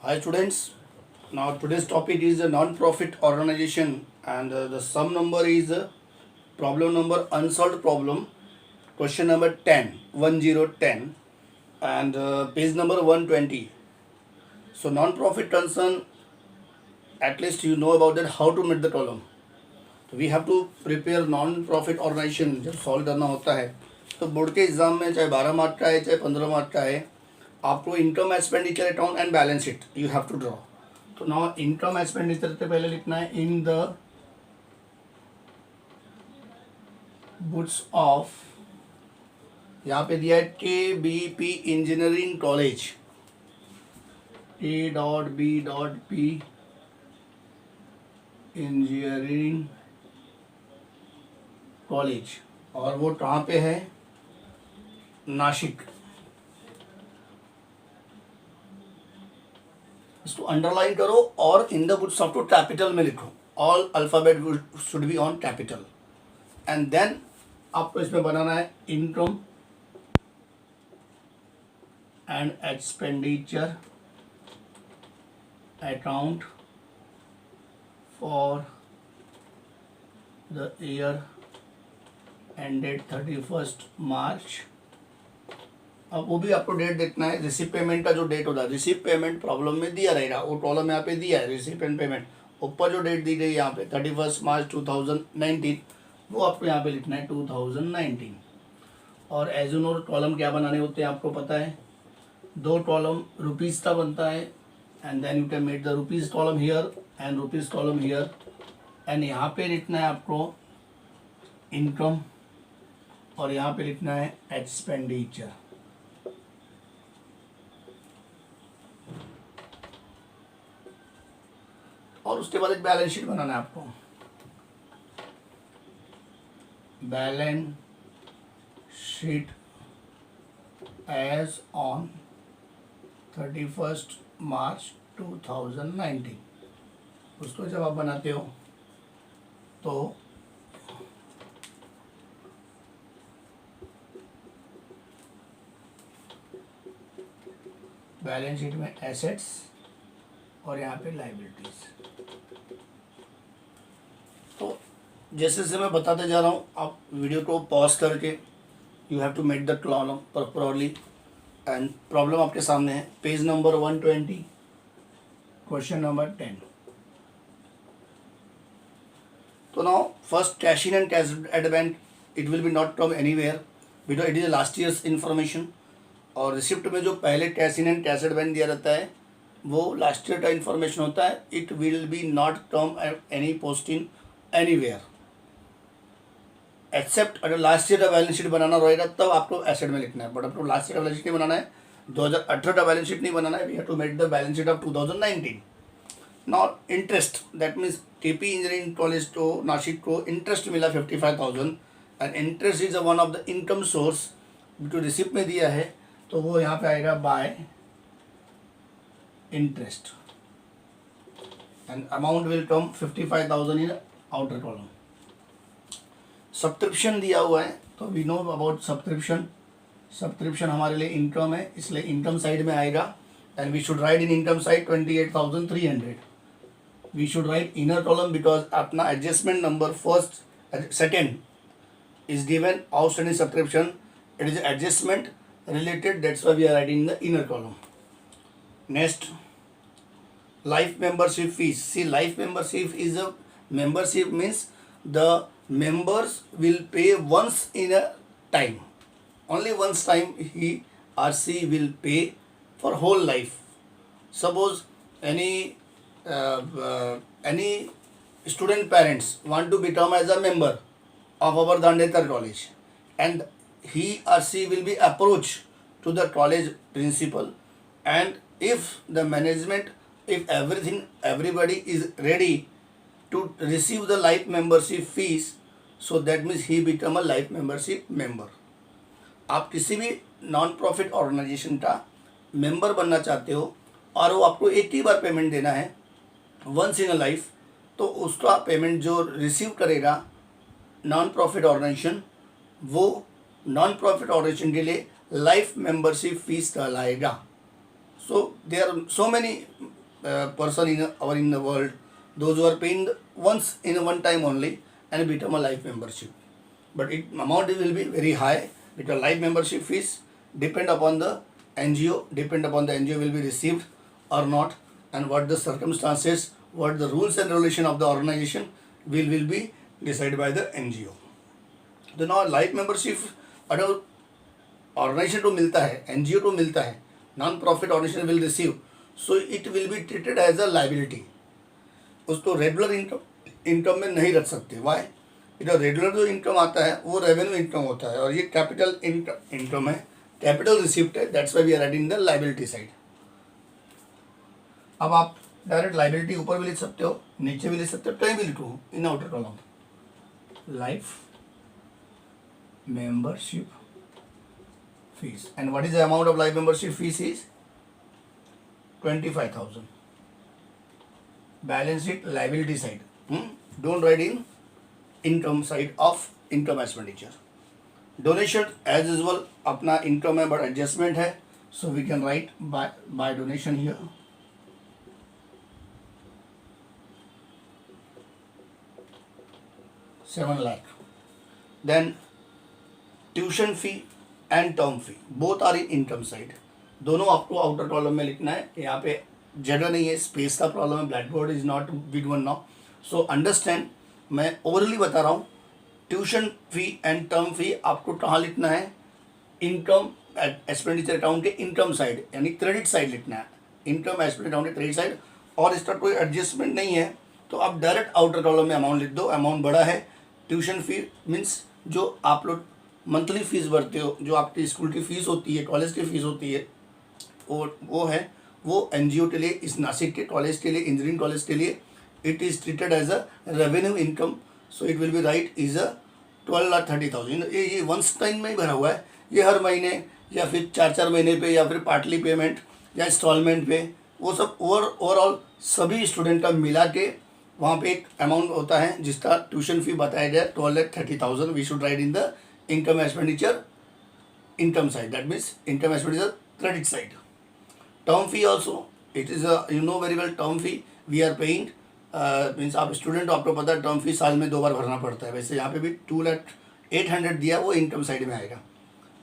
Hi students, now today's topic is a non-profit organization and the sum number is problem number unsolved problem, question number 10 and page number 120. So non-profit concern, at least you know about that how to meet the column. तो we have to prepare non profit organisation जब solve करना होता है तो board के exam में चाहे 12 mark का है चाहे 15 मार्क का है आपको income expenditure account and balance sheet you have to draw. तो नाउ इनकम एक्सपेंडिचर से पहले लिखना है इन द बुक्स ऑफ, यहाँ पे दिया है KBP engineering college, A.B.P engineering college, और वो कहाँ पे है? नासिक। इसको अंडरलाइन करो और in the books of to capital में लिखो, all alphabet should be on capital and then आपको इसमें बनाना है income and expenditure account for the year ended 31 March. अब वो भी आपको डेट देखना है, रिसीव पेमेंट का जो डेट होता है, रिसीव पेमेंट प्रॉब्लम में दिया रहेगा, वो कॉलम यहाँ पे दिया है रिसीव एंड पेमेंट, ऊपर जो डेट दी गई यहाँ पे 31 मार्च 2019 वो आपको यहाँ पे लिखना है 2019। और एज एन और कॉलम क्या बनाने होते हैं आपको पता है, दो कॉलम रुपीज़ का बनता है and then you can make the rupees column here and rupees column here and यहाँ पे लिखना है आपको इनकम और यहाँ पे लिखना है एक्सपेंडिचर। और उसके बाद एक बैलेंस शीट बनाना है आपको, बैलेंस शीट एज ऑन 31 मार्च 2019। उसको जब आप बनाते हो तो बैलेंस शीट में एसेट्स और यहाँ पे लाइबिलिटीज। तो जैसे जैसे मैं बताते जा रहा हूँ आप वीडियो को पॉज करके you have to make the column properly and problem आपके सामने है, पेज नंबर 120 क्वेश्चन नंबर 10। तो now first cash in and cash at bank it will be not come anywhere because it is last years information. और receipt में जो पहले cash in and cash at bank दिया रहता है वो last year का इन्फॉर्मेशन होता है, it will be not come any post in anywhere except अगर लास्ट ईयर का बैलेंस शीट बनाना रहेगा तब आपको एसेट में लिखना है, बट आपको लास्ट ईयर का बैलेंस शीट नहीं बनाना है, 2018 का बैलेंस शीट नहीं बनाना है, we have to make the balance sheet of 2019। Not interest, that means KP engineering college को नासिक को इंटरेस्ट मिला 55,000 and interest is one of the income source जो रिसिप्ट में दिया है, तो वो यहाँ पे आएगा by interest and amount will come 55,000 in outer column. Subscription दिया हुआ है तो we know about subscription, subscription हमारे लिए इनकम है इसलिए इनकम साइड में आएगा and we should write in income side 28,300। We should write inner column because अपना adjustment number first second is given outstanding subscription, it is adjustment related, that's why we are writing in the inner column. Next, life membership fees. See, life membership is a membership means the members will pay once in a time, only once time he or she will pay for whole life. Suppose any student parents want to become as a member of our Dandekar college and he or she will be approached to the college principal, and if the management, if everybody is ready to receive the life membership fees, so that means he become a life membership member. आप किसी भी non profit organisation का member बनना चाहते हो और वो आपको एक ही बार पेमेंट देना है वंस इन अ लाइफ, तो उसका पेमेंट जो रिसीव करेगा नॉन प्रॉफिट ऑर्गेनाइजेशन वो नॉन प्रॉफिट ऑर्गेनाइजेशन के लिए लाइफ मेंबरशिप फीस कहलाएगा। So there are so many person in the world, those who are paying once in a one time only and become a life membership. But amount will be very high because life membership fees depend upon the NGO will be received or not, and what the circumstances, what the rules and regulation of the organization will be decided by the NGO. तो now life membership अगर organisation को मिलता है, NGO को मिलता है, non profit organisation will receive, so it will be treated as a liability. उसको regular income में नहीं रख सकते. वाई? इधर रेगुलर जो इनकम आता है वो रेवेन्यू इनकम होता है, और ये कैपिटल इनकम है, कैपिटल रिसिप्ट है. That's why we are adding the liability side. अब आप डायरेक्ट लाइबिलिटी ऊपर भी लिख सकते हो, नीचे भी लिख सकते हो, कहीं भी लिखो इन outer column. Life membership fees. And what is the amount of life membership fees is 25,000. Balance sheet liability side. Don't write in income side of income expenditure. Donation as usual अपना income है but adjustment है, so we can write by donation here. $7 lakh. Then tuition fee and term fee both are in income side. दोनों आपको outer column में लिखना है. यहाँ पे जगह नहीं है, स्पेस का प्रॉब्लम है, black board is not big one now. So understand, मैं ओवरली बता रहा हूँ. ट्यूशन फी एंड टर्म फी आपको कहाँ लिखना है? इनकम एक्सपेंडिचर अकाउंट के इनकम साइड यानी क्रेडिट साइड लिखना है. इनकम एक्सपेंडिचर अकाउंट के क्रेडिट साइड. और इसका कोई एडजस्टमेंट नहीं है तो आप डायरेक्ट आउटर कॉलम में अमाउंट लिख दो. अमाउंट बड़ा है. ट्यूशन फी मीन्स जो आप लोग मंथली फीस भरते हो, जो आपकी स्कूल की फ़ीस होती है, कॉलेज की फ़ीस होती है, वो है वो एनजीओ के लिए, इस नासिक के कॉलेज के लिए, इंजीनियरिंग कॉलेज के लिए it is treated as a revenue income. So it will be write is a 12,30,000. ये वंस टाइम में ही भरा हुआ है. ये हर महीने या फिर 4-4 महीने पे या फिर पार्टली पेमेंट या इंस्टॉलमेंट पे, वो सब ओवरऑल सभी स्टूडेंट का मिला के वहाँ पे एक अमाउंट होता है जिसका ट्यूशन फी बताया गया 12,30,000. We should write in the income expenditure income side. That means income expenditure credit side. Term fee also, it is a, you know very well, term fee we are paying means आप student हो, आपको पता है term फी साल में 2 बार भरना पड़ता है. वैसे यहाँ पे भी 2,08,000 दिया, वो इनकम साइड में आएगा.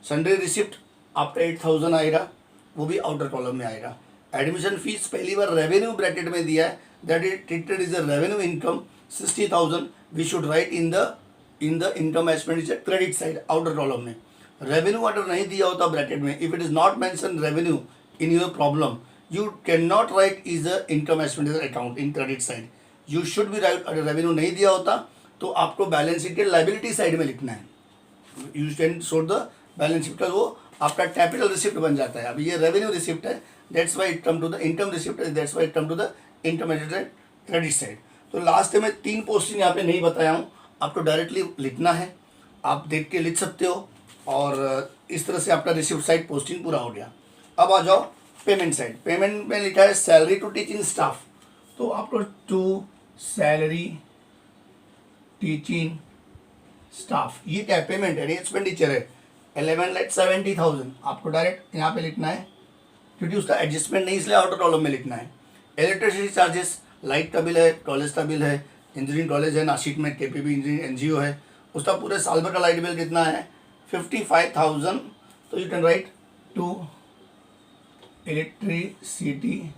सन्डे रिसिप्ट आपका 8,000 आएगा, वो भी आउटर कॉलम में आएगा. एडमिशन फीस पहली बार रेवेन्यू ब्रैकेट में दिया है, that is treated is a revenue income 60,000. We should write in the income expenditure credit side outer column में. रेवेन्यू ऑर्डर नहीं दिया होता ब्रैकेट में, if it is not mention revenue in your problem, you can not write is the income expenditure account in credit side. You should be right. अगर revenue नहीं दिया होता तो आपको बैलेंस शीट के लाइबिलिटी साइड में लिखना है. You can show the balance sheet का, वो आपका कैपिटल रिसिप्ट बन जाता है. अभी ये रेवेन्यू रिसिप्ट है, that's why it come to the income receipt, that's why it come to the income credit side. तो लास्ट में 3 पोस्टिंग यहाँ पे नहीं बताया हूँ, आपको डायरेक्टली लिखना है. आप देख के लिख सकते हो, और इस तरह से आपका रिसिप्ट साइड पोस्टिंग पूरा हो गया. अब आ जाओ पेमेंट साइड. पेमेंट में लिखा है सैलरी टू टीचिंग स्टाफ, तो आपको टू सैलरी टीचिंग स्टाफ, ये क्या पेमेंट है, एक्सपेंडिचर है 11,70,000. आपको डायरेक्ट यहाँ पे लिखना है क्योंकि उसका एडजस्टमेंट नहीं, इसलिए आउटर कॉलम में लिखना है. इलेक्ट्रिसिटी चार्जेस, लाइट का बिल है, कॉलेज का बिल है, इंजीनियरिंग कॉलेज है नासिक में, केपीबी इंजीनियरिंग एनजीओ है, उसका पूरे साल भर का लाइट बिल कितना है 55,000. तो you can write to electricity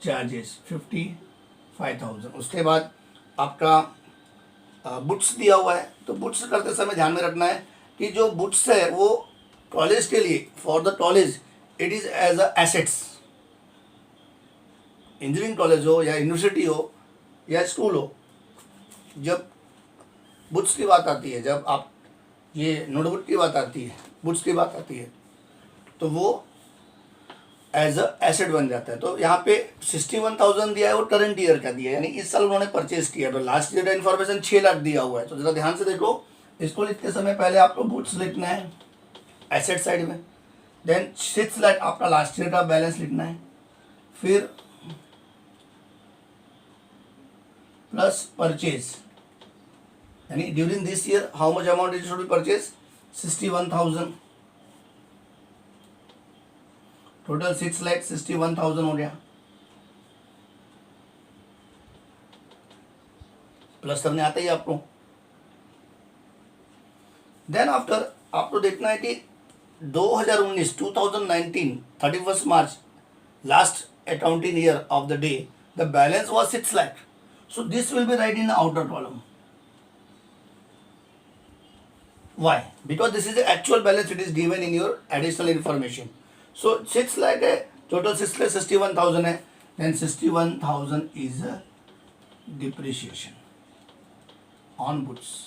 charges 55,000. उसके बाद आपका बुक्स दिया हुआ है, तो बुक्स करते समय ध्यान में रखना है कि जो बुक्स है वो कॉलेज के लिए, for the college it is as a assets. Engineering college हो या यूनिवर्सिटी हो या स्कूल हो, जब बुक्स की बात आती है, जब आप ये नोटबुक की बात आती है, बुक्स की बात आती है, तो वो एज अ एसेट बन जाता है. तो यहाँ पे 61,000 दिया है, वो करंट ईयर का दिया है, यानी इस साल उन्होंने परचेज किया. तो लास्ट ईयर का इन्फॉर्मेशन 6 लाख दिया हुआ है. तो जरा ध्यान से देखो, इसको लिखते समय पहले आपको बुक्स लिखना है एसेट साइड में, देन 6 लाख आपका लास्ट ईयर का बैलेंस लिखना है, फिर प्लस परचेज, यानी during this year how much amount it should be purchase 61,000. Total 6,61,000 हो गया, प्लस करने आता ही आपको। देन आफ्टर आपको देखना है कि 2019 31 मार्च last accounting year of the day, the balance was 6 lakh. So this will be right in the outer column. Why? Because this is the actual balance, it is given in your additional information. So 6 lakh है, total 6,61,000 है, then 61,000 is a depreciation on goods.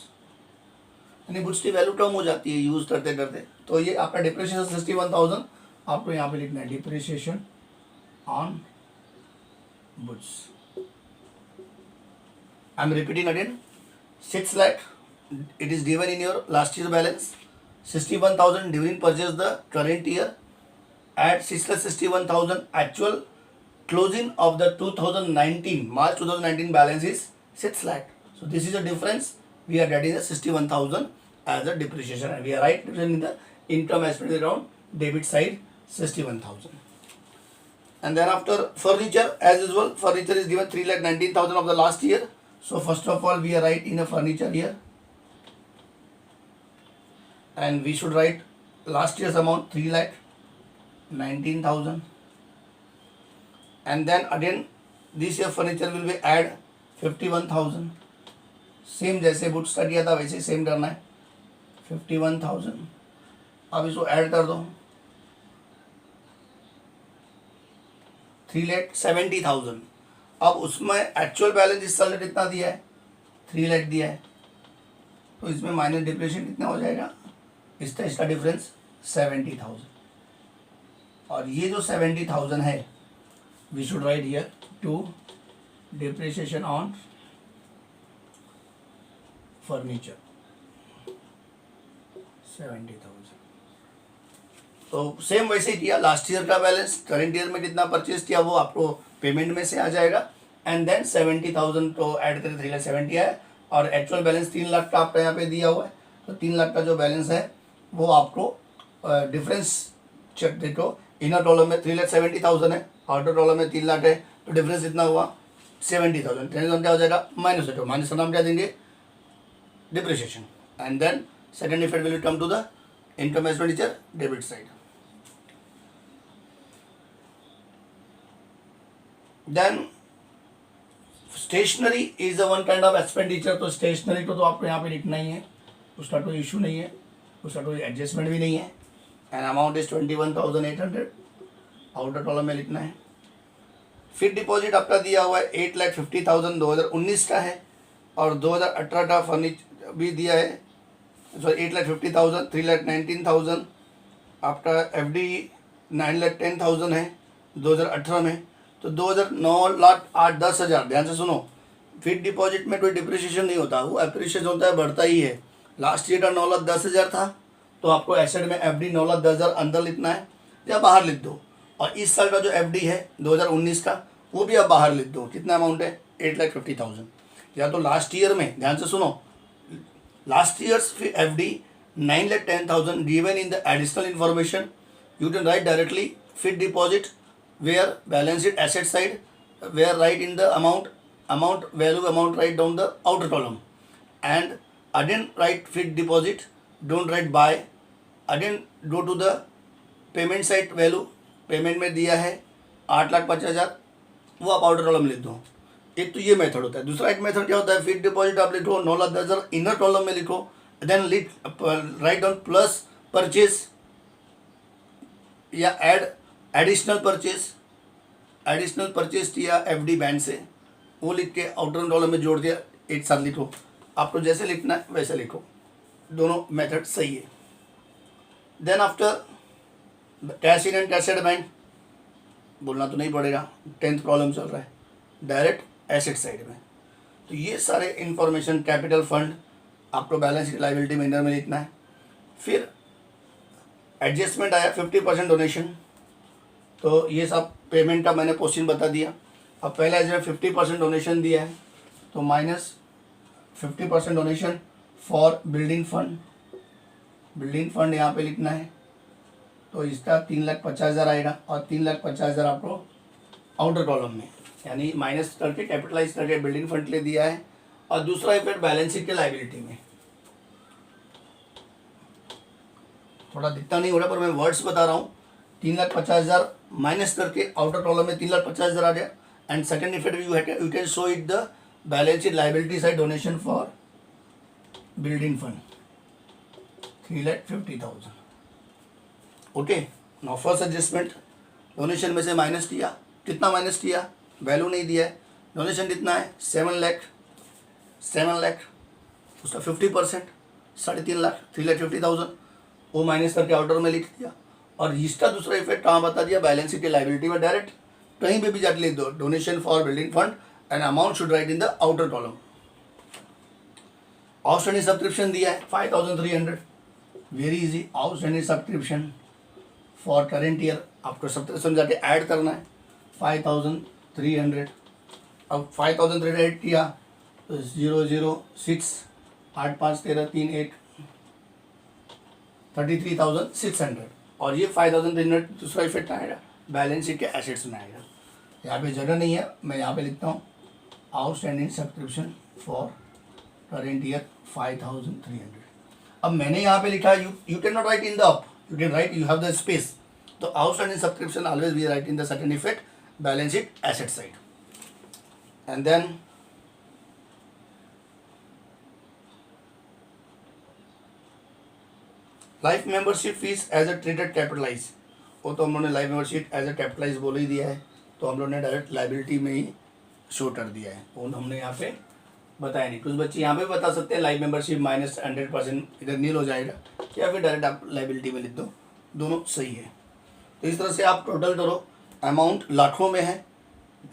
यानी goods की value कम हो जाती है use करते करते, तो ये आपका डिप्रिसिएशन 61,000 आपको यहाँ पे लिखना है, depreciation on goods. I am repeating again, 6 lakh it is given in your last year balance, 61,000 during purchase the current year, at 6,61,000 actual closing of the 2019 March 2019 balance is 6 lakh. So this is a difference. We are getting the 61,000 as a depreciation, and we are right in the income aspect around debit side 61,000. And then after furniture, as usual, furniture is given 3,19,000 of the last year. So first of all, we are right in a furniture here, and we should write last year's amount 3,19,000, and then again this year furniture will be add 51,000. Same जैसे books का किया था वैसे same करना है, 51,000। अब इसको add कर दो, 3,70,000। अब उसमें एक्चुअल बैलेंस इस साल ने कितना दिया है, 3 लाख दिया है, तो इसमें माइनस डिप्रेशन कितना हो जाएगा, इसका डिफरेंस 70,000। और ये जो 70,000 है, we should write here to depreciation on furniture 70,000। तो सेम वैसे ही किया, लास्ट ईयर का बैलेंस करंट ईयर में कितना परचेज किया वो आपको पेमेंट में से आ जाएगा, एंड देन 70,000 तो ऐड करके 3,70,000 है, और एक्चुअल बैलेंस 3 लाख का आपका यहाँ पे दिया हुआ है, तो 3 लाख का जो बैलेंस है वो आपको डिफरेंस चेक देखो, इनर कॉलम में 3,70,000 है, आउटर कॉलम में 3 लाख है, तो डिफरेंस इतना हुआ 70,000। क्या हो जाएगा, माइनस है, तो माइनस का नाम क्या देंगे, depreciation, and then second effect will come to the income expenditure debit side. Then stationery is the one kind of expenditure, तो stationery को तो आपको यहाँ पे लिखना ही है, उसका कोई इशू नहीं है, उसका कोई एडजस्टमेंट भी नहीं है, and amount is 21,800, outer column में लिखना है। फिक्स डिपॉजिट आपका दिया हुआ है 8,50,000 2019 का है, और 2018 का फर्नीचर भी दिया है, सो 8,50,000, 3,19,000 आपका FD 9,10,000 है 2018 में, तो 9,08,10,000। ध्यान से सुनो, फिक्स डिपॉजिट में कोई डिप्रिसिएशन नहीं होता, वो एप्रिसिएशन होता है, बढ़ता ही है। लास्ट ईयर का 9,10,000 था, तो आपको एसेट में FD 9,10,000 अंदर लिखना है या बाहर लिख दो, और इस साल का जो FD है 2019 का वो भी आप बाहर लिख दो। कितना अमाउंट है, 8,50,000। या तो लास्ट ईयर में, ध्यान से सुनो, last years FD 9,10,000 given in the additional information, you can write directly fixed deposit where balance sheet asset side, where write in the amount value amount write down the outer column, and again write fixed deposit, don't write buy, again go to the payment side value, payment में दिया है 8,50,000, वो आप outer column लिख दो। एक तो ये मेथड होता है। दूसरा एक मेथड क्या होता है, फिक्स डिपॉजिट आप लिखो 9,10,000 इनर कॉलम में लिखो, then write down plus purchase या एडिशनल परचेज किया FD बैंक से, वो लिख के आउटर कॉलम में जोड़ दिया, एक साथ लिखो। आपको जैसे लिखना है वैसे लिखो, दोनों मेथड सही है। Then after cash in and cash at bank, बोलना तो नहीं पड़ेगा, 10th कॉलम चल रहा है, डायरेक्ट एसेट साइड में। तो ये सारे इंफॉर्मेशन, कैपिटल फंड आपको बैलेंस शीट लायबिलिटी में में लिखना है। फिर एडजस्टमेंट आया 50% डोनेशन, तो ये सब पेमेंट का मैंने पोर्शन बता दिया। अब पहला जो 50% डोनेशन दिया है, तो minus 50% donation for building fund यहाँ पे लिखना है, तो इसका 3,50,000 आएगा और 3,50,000 आपको आउटर कॉलम में, यानी माइनस करके कैपिटलाइज करके बिल्डिंग फंड के लिए दिया है। और दूसरा इफेक्ट बैलेंस शीट के लाइबिलिटी में, थोड़ा दिखता नहीं हो रहा पर मैं वर्ड्स बता रहा हूँ। 3,50,000 माइनस करके आउटर कॉलम में 3,50,000 आ गया। And second effect you can show it the balance sheet liability side donation for building fund 3,50,000। Okay, now first adjustment, donation में से माइनस किया, कितना माइनस किया, वैल्यू नहीं दिया है। डोनेशन कितना है 7 लाख, 7 लाख, उसका 50% 3.5 लाख 3,50,000, वो माइनस करके आउटर में लिख दिया। और इसका दूसरा इफेक्ट कहाँ बता दिया, बैलेंस शीट की लाइबिलिटी में डायरेक्ट कहीं पे भी जाके लिख दो, donation for building fund and amount should write in the outer column. Outstanding subscription दिया है 5,300, very easy. Outstanding subscription for current year आपको सब्सक्रिप्शन जाके ऐड करना है 5,300। अब 5,300 ऐड किया तो 006 8 5 13 3 1 33,600। और ये 5,300 दूसरा इफेक्ट आएगा बैलेंस शीट के एसेट्स में आएगा। यहाँ पे जगह नहीं है, मैं यहाँ पे लिखता हूँ outstanding subscription for current year 5,300। अब मैंने यहाँ पे लिखा you can not write in the up, you can write, you have the space. तो outstanding subscription always we write in the second effect balance sheet asset side. And then life membership fees as a traded capitalise, वो तो हम लोगों ने life membership as a capitalise बोल ही दिया है, तो हम लोगों ने डायरेक्ट लाइबिलिटी में ही शो कर दिया है, वो हमने यहाँ पे बताया नहीं। कुछ बच्चे यहाँ पे बता सकते हैं लाइफ मेंबरशिप माइनस 100% इधर नील हो जाएगा, या फिर डायरेक्ट आप लाइबिलिटी में लिख दो, दोनों सही है। तो इस तरह से आप टोटल करो, अमाउंट लाखों में है,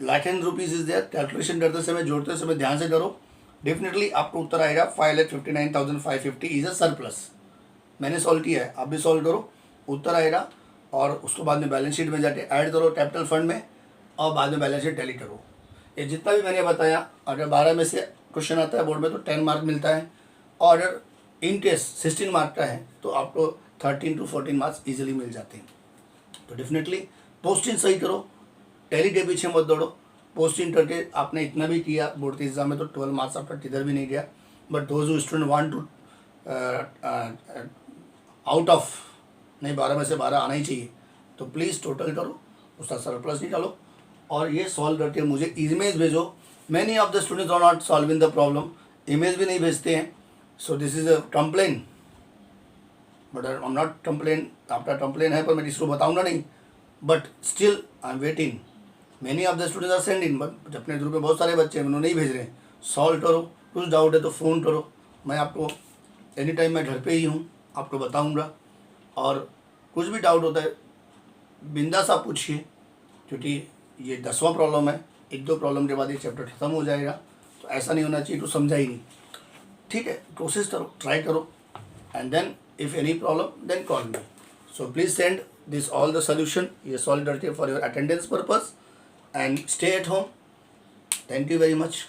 lakh and rupees is there. Calculation करते समय जोड़ते समय ध्यान से करो, डेफिनेटली आपको उत्तर आएगा 5,59,550 इज अ सरप्लस। मैंने सॉल्व किया है, आप भी सॉल्व करो, उत्तर आएगा। और उसके बाद में बैलेंस शीट में जाके ऐड करो कैपिटल फंड में, और बाद में बैलेंस शीट टैली करो। ये जितना भी मैंने बताया, अगर 12 में से क्वेश्चन आता है बोर्ड में तो 10 मार्क मिलता है, और अगर इन केस 16 मार्क का है तो आपको 13 to 14 मार्क्स ईजिली मिल जाते हैं। तो डेफिनेटली पोस्टिंग सही करो, टैली के पीछे मत दौड़ो। पोस्टिंग करके आपने इतना भी किया बोर्ड के एग्जाम में तो 12 मार्क्स आपका किधर भी नहीं गया। But those who student want to out of, नहीं 12 में से 12 आना ही चाहिए, तो प्लीज़ टोटल करो, उसका सरप्लस निकालो और ये सॉल्व करके मुझे इमेज भेजो। Many of the students are not solving the problem, image भी नहीं भेजते हैं। So this is a complain, but I am not complain, आपका कंप्लेन है पर मैं इसको बताऊंगा नहीं, but still I am waiting. Many of the students are sending, but अपने ग्रुप में बहुत सारे बच्चे हैं उन्होंने नहीं भेज रहे हैं। सॉल्व करो, कुछ डाउट है तो फ़ोन करो, मैं आपको एनी टाइम मैं घर पे ही हूँ, आपको बताऊंगा। और कुछ भी डाउट होता है बिंदास आप पूछिए, क्योंकि ये 10वां प्रॉब्लम है, 1-2 प्रॉब्लम के बाद ये चैप्टर खत्म हो जाएगा, तो ऐसा नहीं होना चाहिए तो समझा ही नहीं। ठीक है, कोशिश करो, ट्राई करो, and then if any problem then call me. So please send this all the solution, ये सॉल्व करके for your attendance purpose, and stay at home. Thank you very much.